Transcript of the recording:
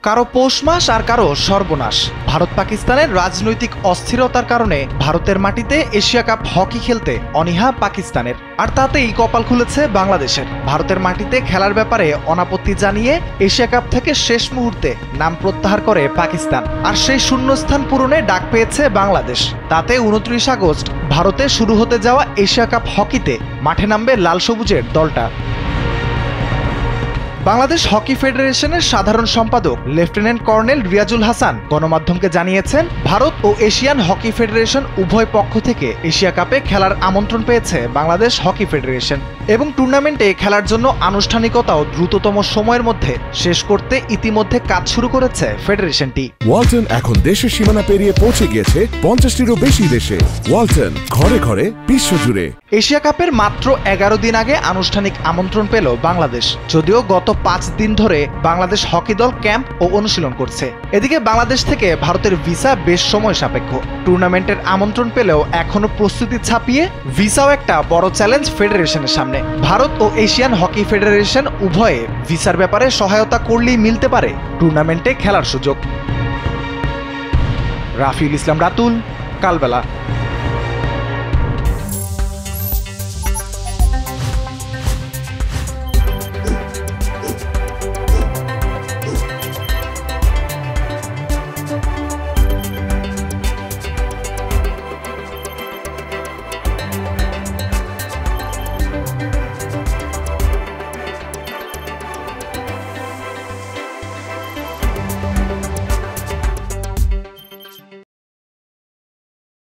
কারো পৌষ মাস আর কারো সর্বনাশ। ভারত পাকিস্তানের রাজনৈতিক অস্থিরতার কারণে ভারতের মাটিতে এশিয়া কাপ হকি খেলতে অনীহা পাকিস্তানের, আর তাতেই কপাল খুলেছে বাংলাদেশের। ভারতের মাটিতে খেলার ব্যাপারে অনাপত্তি জানিয়ে এশিয়া কাপ থেকে শেষ মুহূর্তে নাম প্রত্যাহার করে পাকিস্তান, আর সেই শূন্যস্থান পূরণে ডাক পেয়েছে বাংলাদেশ। তাতে 29 আগস্ট ভারতে শুরু হতে যাওয়া এশিয়া কাপ হকিতে মাঠে নামবে লাল সবুজের দলটা। বাংলাদেশ হকি ফেডারেশনের সাধারণ সম্পাদক লেফটেন্যান্ট কর্নেল রিয়াজুল হাসান গণমাধ্যমকে জানিয়েছেন, ভারত ও এশিয়ান হকি ফেডারেশন উভয় পক্ষ থেকে এশিয়া কাপে খেলার আমন্ত্রণ পেয়েছে বাংলাদেশ হকি ফেডারেশন এবং টুর্নামেন্টে খেলার জন্য আনুষ্ঠানিকতাও দ্রুততম সময়ের মধ্যে শেষ করতে ইতিমধ্যে কাজ শুরু করেছে ফেডারেশনটি। ওয়ালটন এখন দেশের সীমানা পেরিয়ে পৌঁছে গিয়েছে 50টিরও বেশি দেশে। ওয়ালটন, ঘরে ঘরে বিশ্বজুড়ে। এশিয়া কাপের মাত্র 11 দিন আগে আনুষ্ঠানিক আমন্ত্রণ পেল বাংলাদেশ, যদিও গত 5 দিন ধরে বাংলাদেশ হকি দল ক্যাম্প ও অনুশীলন করছে। এদিকে বাংলাদেশ থেকে ভারতের ভিসা বেশ সময় সাপেক্ষ। টুর্নামেন্টের আমন্ত্রণ পেলেও এখনো প্রস্তুতি ছাপিয়ে ভিসাও একটা বড় চ্যালেঞ্জ ফেডারেশনের সামনে। ভারত ও এশিয়ান হকি ফেডারেশন উভয়ে ভিসার ব্যাপারে সহায়তা করলেই মিলতে পারে টুর্নামেন্টে খেলার সুযোগ। রাফিউল ইসলাম রাতুল, কালবেলা।